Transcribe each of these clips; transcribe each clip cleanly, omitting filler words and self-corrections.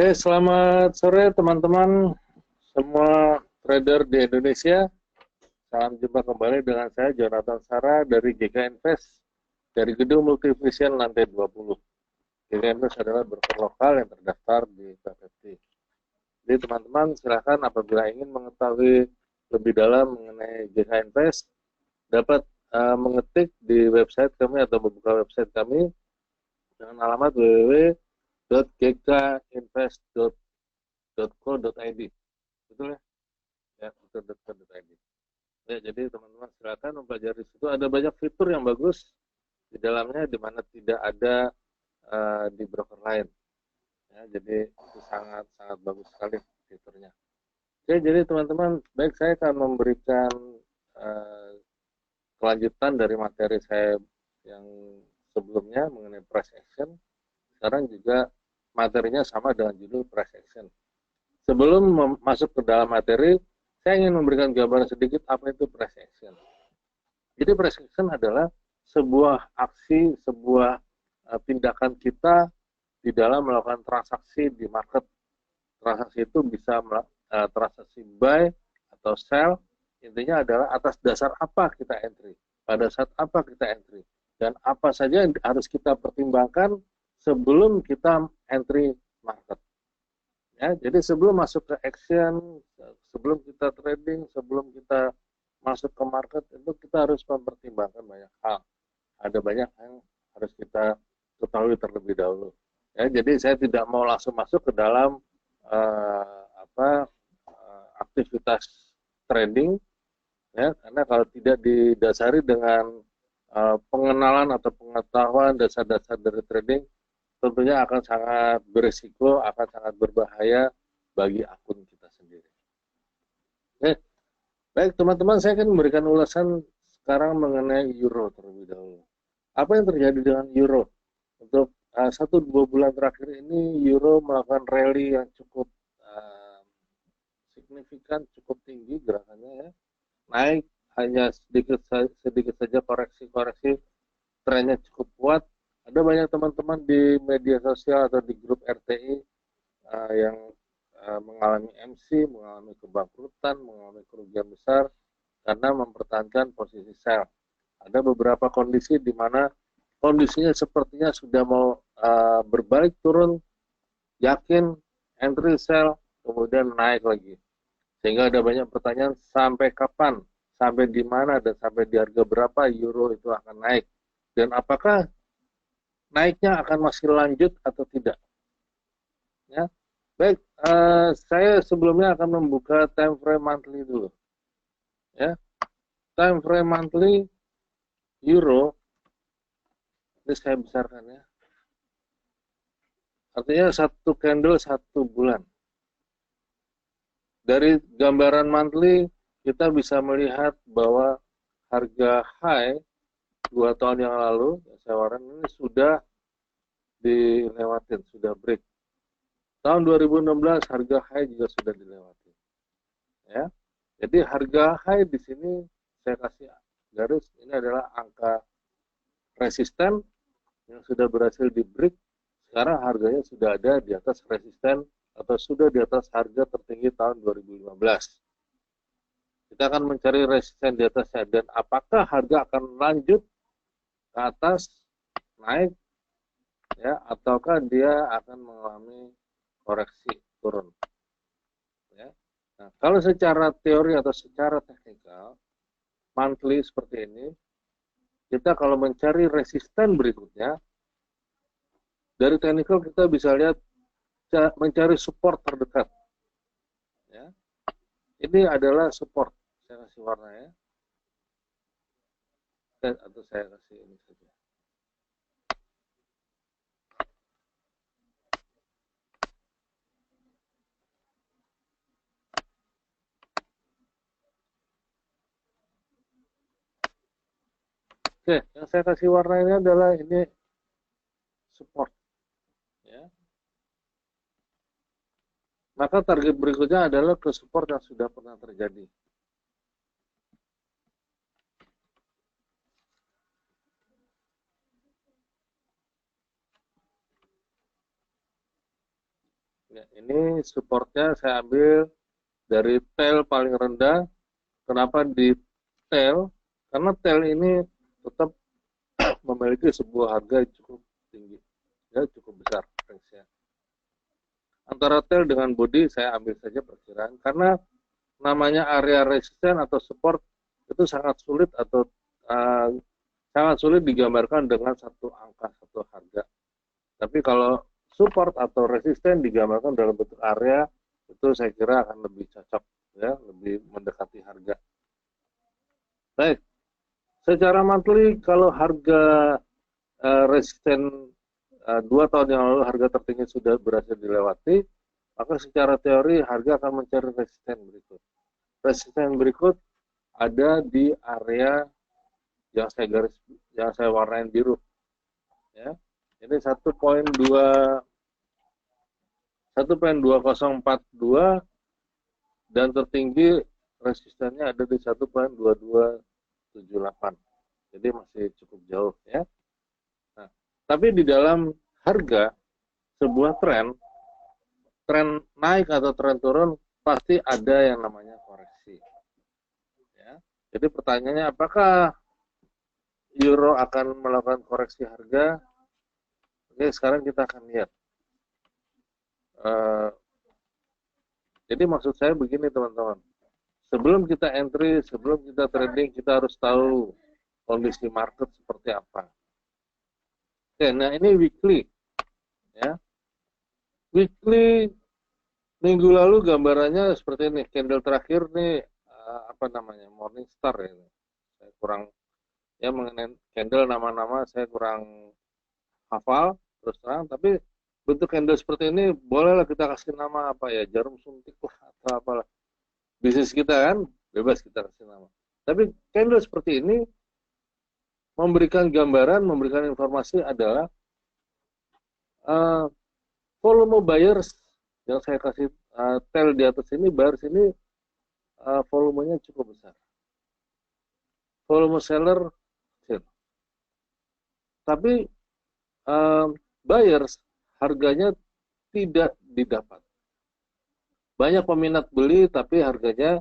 Selamat sore teman-teman semua trader di Indonesia. Salam jumpa kembali dengan saya Jonathan Sara dari GK Invest dari Gedung Multivision lantai 20. GK Invest adalah broker lokal yang terdaftar di BPT. Jadi teman-teman silakan apabila ingin mengetahui lebih dalam mengenai GK Invest dapat mengetik di website kami atau membuka website kami dengan alamat www.gkinvest.co.id. Betul ya? Ya, betul.co.id. Ya, jadi teman-teman silakan mempelajari situ. Ada banyak fitur yang bagus di dalamnya di mana tidak ada di broker lain. Ya, jadi itu sangat sangat bagus sekali fiturnya. Oke, jadi teman-teman, baik saya akan memberikan kelanjutan dari materi saya yang sebelumnya mengenai price action. Sekarang juga materinya sama dengan judul price action. Sebelum masuk ke dalam materi, saya ingin memberikan gambaran sedikit apa itu price action. Jadi price action adalah sebuah aksi, sebuah tindakan kita di dalam melakukan transaksi di market. Transaksi itu bisa transaksi buy atau sell, intinya adalah atas dasar apa kita entry, pada saat apa kita entry, dan apa saja yang harus kita pertimbangkan sebelum kita entry market. Ya, jadi sebelum masuk ke action, sebelum kita trading, sebelum kita masuk ke market, itu kita harus mempertimbangkan banyak hal. Ada banyak yang harus kita ketahui terlebih dahulu. Ya, jadi saya tidak mau langsung masuk ke dalam aktivitas trading, ya, karena kalau tidak didasari dengan pengenalan atau pengetahuan dasar-dasar dari trading, tentunya akan sangat berisiko, akan sangat berbahaya bagi akun kita sendiri. Oke, baik teman-teman, saya akan memberikan ulasan sekarang mengenai euro terlebih dahulu. Apa yang terjadi dengan euro? Untuk 1-2 bulan terakhir ini euro melakukan rally yang cukup signifikan, cukup tinggi gerakannya, ya. Naik hanya sedikit saja koreksi-koreksi, trennya cukup kuat. Ada banyak teman-teman di media sosial atau di grup RTI yang mengalami MC, mengalami kebangkrutan, mengalami kerugian besar karena mempertahankan posisi sell. Ada beberapa kondisi di mana kondisinya sepertinya sudah mau berbalik turun, yakin entry sell, kemudian naik lagi. Sehingga ada banyak pertanyaan sampai kapan, sampai di mana, dan sampai di harga berapa euro itu akan naik. Dan apakah naiknya akan masih lanjut atau tidak? Ya, baik. Saya sebelumnya akan membuka time frame monthly dulu. Ya, time frame monthly euro ini saya besarkan, ya. Artinya satu candle 1 bulan. Dari gambaran monthly kita bisa melihat bahwa harga high 2 tahun yang lalu, saya waran ini sudah dilewatin, sudah break. Tahun 2016 harga high juga sudah dilewati. Ya. Jadi harga high di sini saya kasih garis, ini adalah angka resisten yang sudah berhasil di break. Sekarang harganya sudah ada di atas resisten atau sudah di atas harga tertinggi tahun 2015. Kita akan mencari resisten di atasnya, dan apakah harga akan lanjut ke atas, naik, ya, ataukah dia akan mengalami koreksi turun. Ya. Nah, kalau secara teori atau secara teknikal, monthly seperti ini, kita kalau mencari resisten berikutnya, dari teknikal kita bisa lihat mencari support terdekat. Ya. Ini adalah support. Saya kasih warna, ya. Atau saya kasih ini saja. Oke, yang saya kasih warna ini adalah ini support. Ya. Maka target berikutnya adalah ke support yang sudah pernah terjadi. Ya. ini supportnya saya ambil dari tail paling rendah. Kenapa di tail? Karena tail ini tetap memiliki sebuah harga yang cukup tinggi, ya cukup besar range-nya. Antara tail dengan body saya ambil saja perkiraan, karena namanya area resisten atau support itu sangat sulit atau sangat sulit digambarkan dengan satu angka, satu harga. Tapi kalau support atau resisten digambarkan dalam bentuk area, itu saya kira akan lebih cocok, ya, lebih mendekati harga. Baik, secara monthly kalau harga resisten 2 tahun yang lalu harga tertinggi sudah berhasil dilewati, maka secara teori harga akan mencari resisten berikut. Resisten berikut ada di area yang saya warnain biru, ya. Ini 1.2042 dan tertinggi resistennya ada di 1.2278. Jadi masih cukup jauh, ya. Nah, tapi di dalam harga sebuah tren naik atau tren turun pasti ada yang namanya koreksi, ya. Jadi pertanyaannya, apakah euro akan melakukan koreksi harga? Oke, sekarang kita akan lihat. Jadi maksud saya begini teman-teman, sebelum kita entry, sebelum kita trading, kita harus tahu kondisi market seperti apa. Oke, nah ini weekly, ya. Weekly minggu lalu gambarannya seperti ini. Candle terakhir nih apa namanya, Morningstar ya. Saya kurang, ya, mengenai candle nama-nama saya kurang hafal terus terang, tapi bentuk candle seperti ini bolehlah kita kasih nama apa ya, jarum suntik lah atau apalah. Bisnis kita kan bebas kita kasih nama. Tapi candle seperti ini memberikan gambaran, memberikan informasi adalah volume buyers yang saya kasih tel di atas ini, buyers ini volumenya cukup besar. Volume seller kecil. Tapi buyers harganya tidak didapat. Banyak peminat beli tapi harganya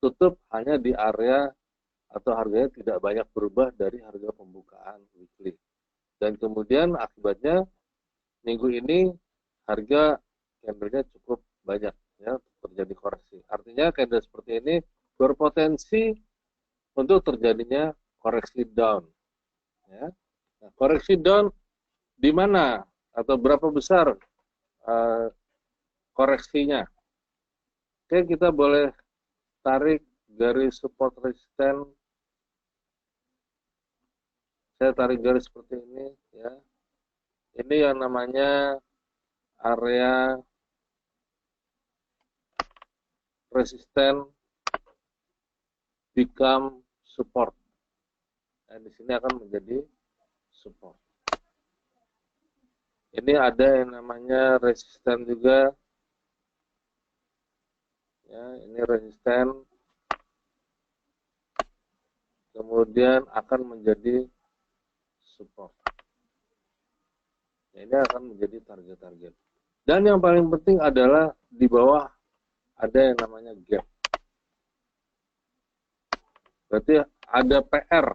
tutup hanya di area atau harganya tidak banyak berubah dari harga pembukaan weekly. Dan kemudian akibatnya minggu ini harga candlenya cukup banyak, ya, terjadi koreksi. Artinya candle seperti ini berpotensi untuk terjadinya koreksi down, ya. Nah, koreksi down di mana atau berapa besar koreksinya? Oke, kita boleh tarik garis support resisten. Saya tarik garis seperti ini, ya. Ini yang namanya area resisten become support. Nah, di sini akan menjadi support. Ini ada yang namanya resisten juga, ya. Ini resisten, kemudian akan menjadi support. Ini akan menjadi target-target. Dan yang paling penting adalah di bawah ada yang namanya gap. Berarti ada PR.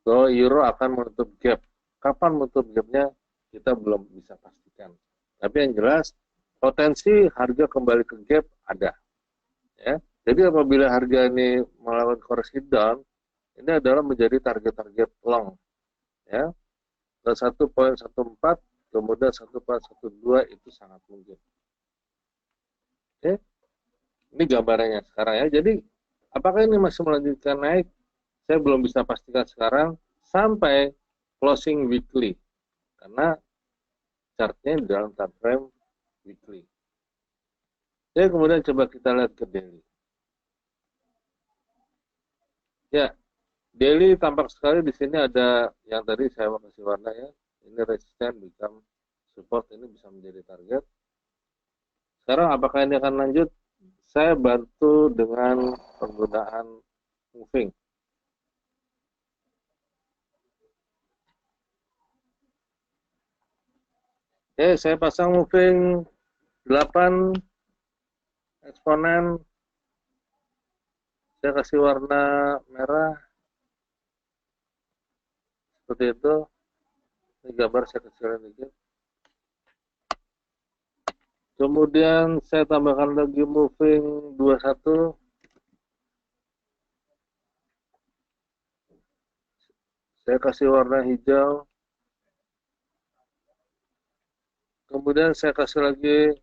Bahwa euro akan menutup gap. Kapan menutup gapnya kita belum bisa pastikan. Tapi yang jelas potensi harga kembali ke gap ada. Ya. Jadi apabila harga ini melakukan koreksi down, ini adalah menjadi target-target long. Ya. 1.14 kemudian 1.12 itu sangat mungkin. Oke. Ini gambarannya sekarang, ya. Jadi apakah ini masih melanjutkan naik? Saya belum bisa pastikan sekarang sampai closing weekly, karena chartnya di dalam time frame weekly. Ya, kemudian coba kita lihat ke daily. Ya, daily tampak sekali di sini ada yang tadi saya kasih warna, ya. Ini resisten become support, ini bisa menjadi target. Sekarang apakah ini akan lanjut? Saya bantu dengan penggunaan moving. Saya pasang moving 8 eksponen, saya kasih warna merah seperti itu. Ini gambar saya kecilin dikit. Kemudian saya tambahkan lagi moving 21. Saya kasih warna hijau. Kemudian saya kasih lagi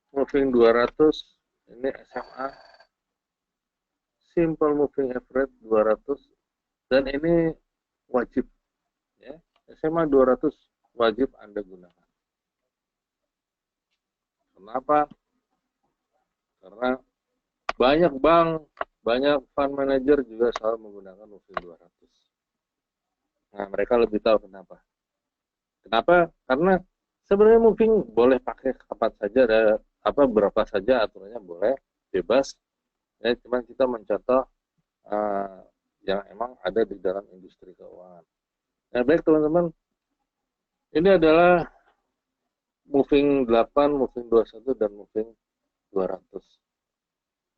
moving 200. Ini SMA. Simple moving average 200. Dan ini wajib. Ya. SMA 200 wajib Anda gunakan. Kenapa? Karena banyak bank, banyak fund manager juga selalu menggunakan moving 200. Nah, mereka lebih tahu kenapa. Kenapa? Karena sebenarnya moving boleh pakai kapan saja, berapa saja aturannya boleh, bebas. Ya, cuman kita mencontoh yang emang ada di dalam industri keuangan. Nah, baik teman-teman, ini adalah moving 8, moving 21, dan moving 200.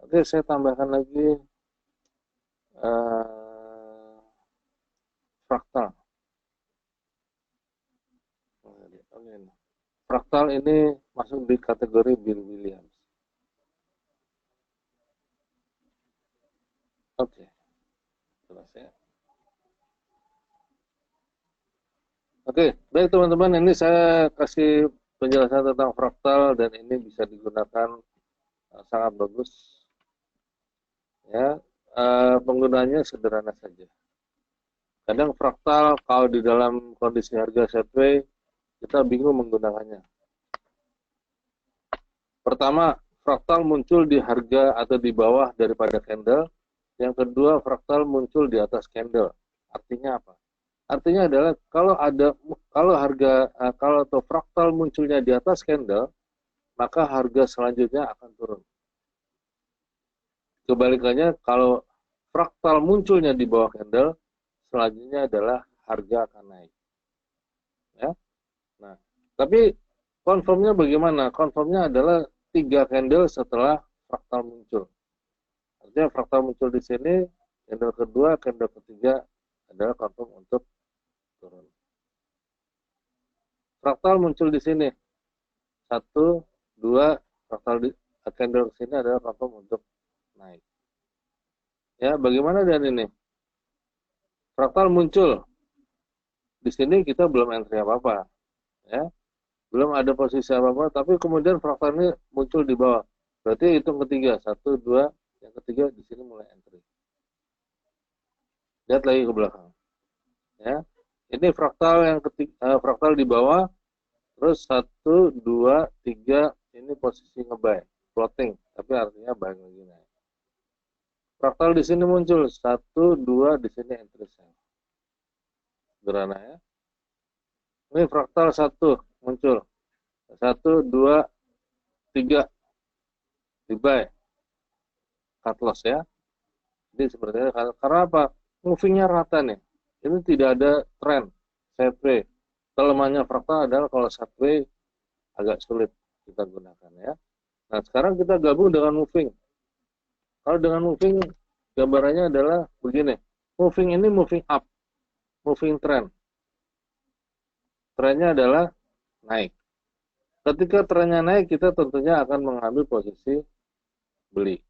Oke, saya tambahkan lagi fraktal. Fraktal ini masuk di kategori Bill Williams. Oke, jelas ya. Oke, baik teman-teman, ini saya kasih penjelasan tentang fraktal dan ini bisa digunakan sangat bagus. Ya, penggunaannya sederhana saja. Kadang fraktal kalau di dalam kondisi harga sideways kita bingung menggunakannya. Pertama, fraktal muncul di harga atau di bawah daripada candle. Yang kedua, fraktal muncul di atas candle. Artinya apa? Artinya adalah kalau fraktal munculnya di atas candle, maka harga selanjutnya akan turun. Kebalikannya, kalau fraktal munculnya di bawah candle, selanjutnya adalah harga akan naik. Ya. Nah, tapi confirmnya bagaimana? Confirmnya adalah 3 candle setelah fraktal muncul. Artinya fraktal muncul di sini, candle kedua, candle ketiga adalah confirm untuk turun. Fraktal muncul di sini. 1, 2, fraktal di candle ke sini adalah confirm untuk naik. Ya, bagaimana dengan ini? Fraktal muncul. Di sini kita belum entry apa-apa. Ya. Belum ada posisi apa-apa, tapi kemudian fraktal ini muncul di bawah. Berarti hitung ketiga, 1, 2, yang ketiga di sini mulai entry. Lihat lagi ke belakang. Ya. Ini fraktal yang fraktal di bawah, terus 1, 2, 3, ini posisi ngebuy, floating, tapi artinya buying lagi naik. Fraktal di sini muncul 1, 2, di sini entry sell. Sederhana ya. Ini fraktal 1 muncul. 1, 2, 3 di buy. Cut loss ya. Jadi sebenarnya karena apa? Movingnya rata nih. Ini tidak ada tren sideways. Kelemahannya fraktal adalah kalau sideways agak sulit kita gunakan ya. Nah, sekarang kita gabung dengan moving. Kalau dengan moving, gambarannya adalah begini. Moving ini moving up, moving trend. Trennya adalah naik. Ketika trennya naik, kita tentunya akan mengambil posisi beli.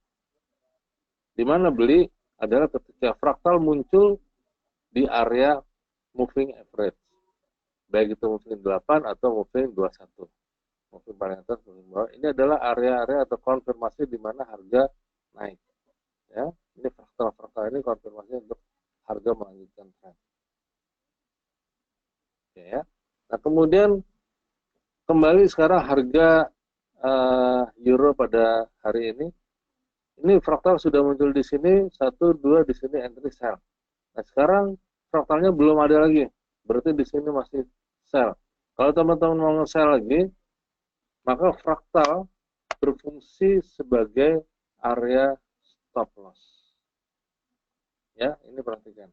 Di mana beli adalah ketika fraktal muncul di area moving average. Baik itu moving 8 atau moving 21. Moving paling atas, moving bawah. Ini adalah area-area atau konfirmasi di mana harga naik. Ya, ini fraktal ini konfirmasi untuk harga melanjutkan tren. Oke ya. Nah, kemudian kembali sekarang harga euro pada hari ini. Ini fraktal sudah muncul di sini, 1, 2 di sini entry sell. Nah, sekarang fraktalnya belum ada lagi. Berarti di sini masih sell. Kalau teman-teman mau nge-sell lagi, maka fraktal berfungsi sebagai area stop loss. Ya, ini perhatikan.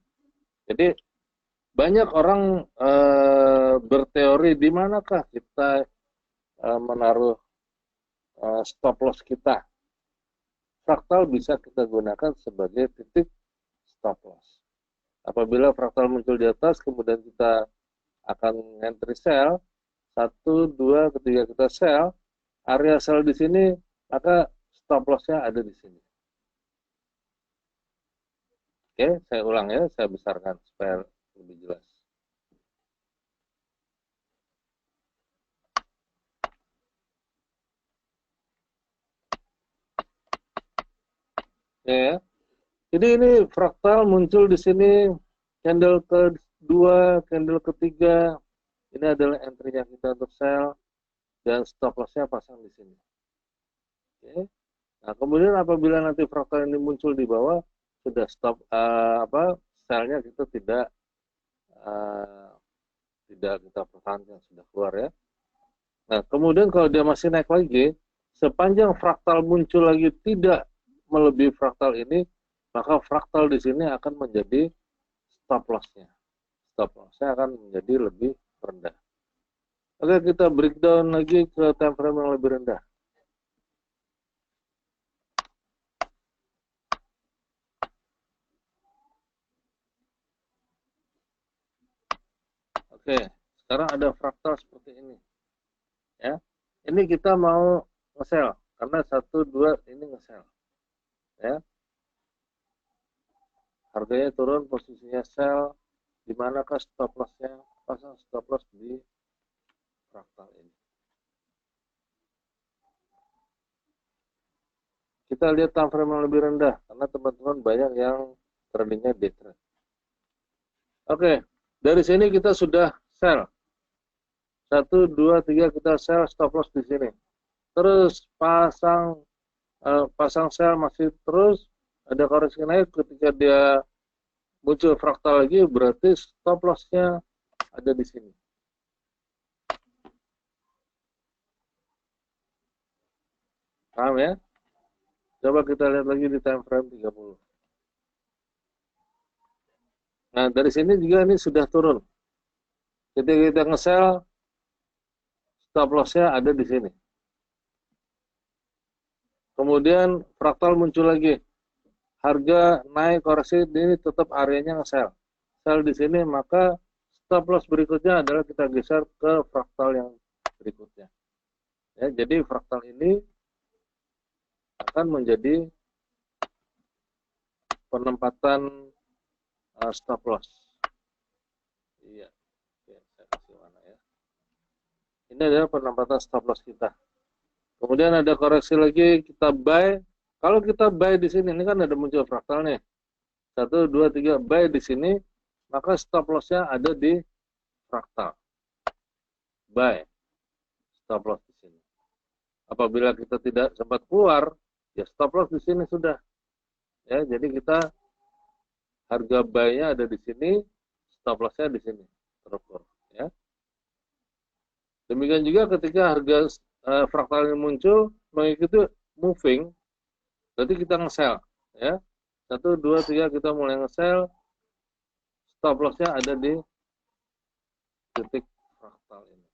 Jadi banyak orang berteori di manakah kita menaruh stop loss kita. Fraktal bisa kita gunakan sebagai titik stop loss. Apabila fraktal muncul di atas, kemudian kita akan entry sell, 1, 2, ketika kita sell, area sell di sini, maka stop loss-nya ada di sini. Oke, saya ulang ya, saya besarkan supaya lebih jelas. Ya, jadi ini fraktal muncul di sini, candle kedua, candle ketiga, ini adalah entry-nya kita untuk sell, dan stop loss-nya pasang di sini. Oke. Nah, kemudian apabila nanti fraktal ini muncul di bawah, sudah stop sell-nya kita uh, tidak kita pertahankan, sudah keluar ya. Nah, kemudian kalau dia masih naik lagi, sepanjang fraktal muncul lagi tidak melebihi fraktal ini, maka fraktal di sini akan menjadi stop loss-nya. Stop loss-nya akan menjadi lebih rendah. Oke, kita breakdown lagi ke time frame yang lebih rendah. Oke, sekarang ada fraktal seperti ini. Ya, ini kita mau nge-sell karena 1, 2 ini nge-sell. Ya, harganya turun, posisinya sell, di manakah stop loss-nya? Pasang stop loss di fraktal ini. Kita lihat time frame yang lebih rendah karena teman-teman banyak yang tradingnya day trade. Oke, dari sini kita sudah sell. 1, 2, 3 kita sell, stop loss di sini. Terus pasang sell masih terus, ada koreksi naik, ketika dia muncul fraktal lagi, berarti stop loss-nya ada di sini. Paham ya? Coba kita lihat lagi di time frame 30. Nah, dari sini juga ini sudah turun. Ketika kita nge-sell, stop loss-nya ada di sini. Kemudian fraktal muncul lagi. Harga naik koreksi, ini tetap areanya nge-sell. Sell di sini, maka stop loss berikutnya adalah kita geser ke fraktal yang berikutnya. Ya, jadi fraktal ini akan menjadi penempatan stop loss. Iya, ya, saya kasih mana ya. Ini adalah penempatan stop loss kita. Kemudian ada koreksi lagi, kita buy. Kalau kita buy di sini, ini kan ada muncul fraktal nih. 1, 2, 3, buy di sini, maka stop loss-nya ada di fraktal. Buy, stop loss di sini. Apabila kita tidak sempat keluar, ya stop loss di sini sudah. Ya, jadi kita harga buy-nya ada di sini, stop loss-nya di sini terukur. Ya. Demikian juga ketika harga fraktal ini muncul mengikuti moving, berarti kita nge-sell. Ya. 1, 2, 3 kita mulai nge-sell, stop loss-nya ada di titik fraktal ini.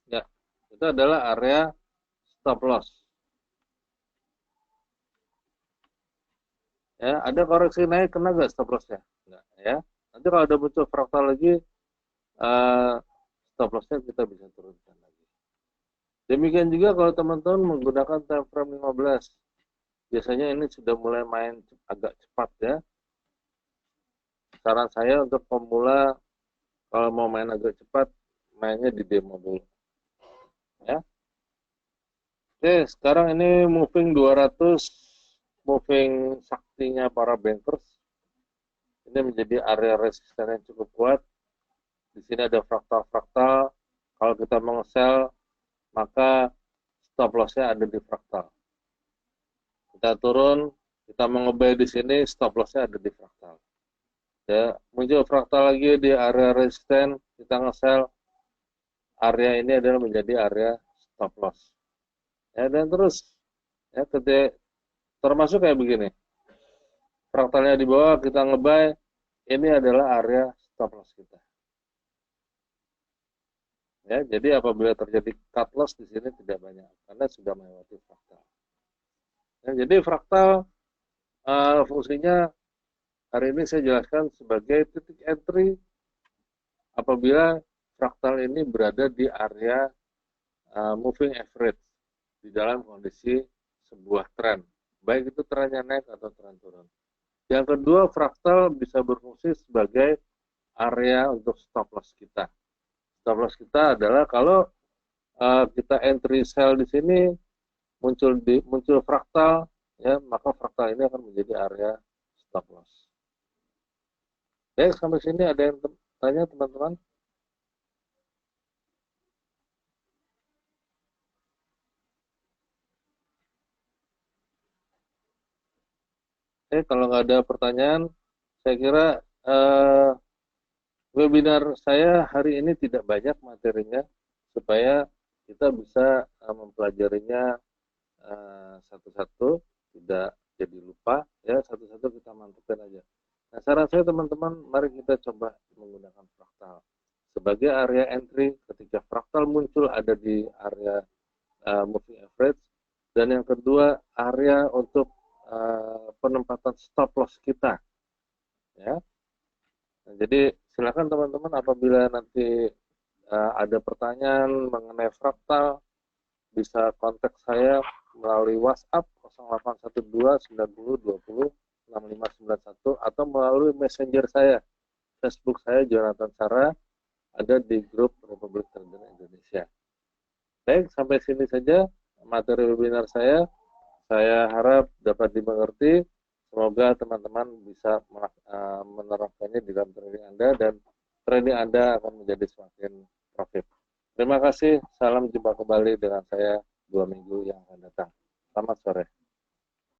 Ya, itu adalah area stop loss. Ya, ada koreksi naik, kena nggak stop loss-nya? Enggak, ya. Nanti kalau ada muncul fraktal lagi, stop loss-nya kita bisa turunkan lagi. Demikian juga kalau teman-teman menggunakan time frame 15. Biasanya ini sudah mulai main agak cepat ya. Saran saya untuk pemula, kalau mau main agak cepat, mainnya di demo dulu. Ya. Oke, sekarang ini moving 200, moving saktinya para bankers. Ini menjadi area resisten yang cukup kuat. Di sini ada fraktal-fraktal. Kalau kita mau nge-sell, maka stop loss-nya ada di fraktal. Kita turun, kita mau nge-buy di sini, stop loss-nya ada di fraktal. Ya, muncul fraktal lagi di area resisten, kita nge-sell, area ini adalah menjadi area stop loss. Ya, dan terus, ya, termasuk kayak begini. Fraktalnya di bawah, kita nge-buy, ini adalah area stop loss kita. Ya, jadi apabila terjadi cut loss di sini tidak banyak karena sudah melewati fraktal. Ya, jadi fraktal fungsinya hari ini saya jelaskan sebagai titik entry apabila fraktal ini berada di area moving average di dalam kondisi sebuah tren, baik itu trennya naik atau tren turun. Yang kedua, fraktal bisa berfungsi sebagai area untuk stop loss kita. Stop loss kita adalah kalau kita entry sell di sini muncul fraktal, ya maka fraktal ini akan menjadi area stop loss. Baik, sampai sini ada yang tanya teman-teman? Kalau nggak ada pertanyaan, saya kira webinar saya hari ini tidak banyak materinya, supaya kita bisa mempelajarinya satu-satu, tidak jadi lupa, ya satu-satu kita mantapkan aja. Nah, saran saya teman-teman, mari kita coba menggunakan fraktal sebagai area entry ketika fraktal muncul ada di area moving average, dan yang kedua area untuk penempatan stop loss kita, ya. Nah, jadi silakan teman-teman apabila nanti ada pertanyaan mengenai fraktal bisa kontak saya melalui WhatsApp 0812 90 20 6591 atau melalui messenger saya, Facebook saya Jonathan Sara, ada di grup Republik Trader Indonesia. Baik, sampai sini saja materi webinar saya. Saya harap dapat dimengerti. Semoga teman-teman bisa menerapkannya di dalam trading Anda dan trading Anda akan menjadi semakin profit. Terima kasih. Salam jumpa kembali dengan saya 2 minggu yang akan datang. Selamat sore.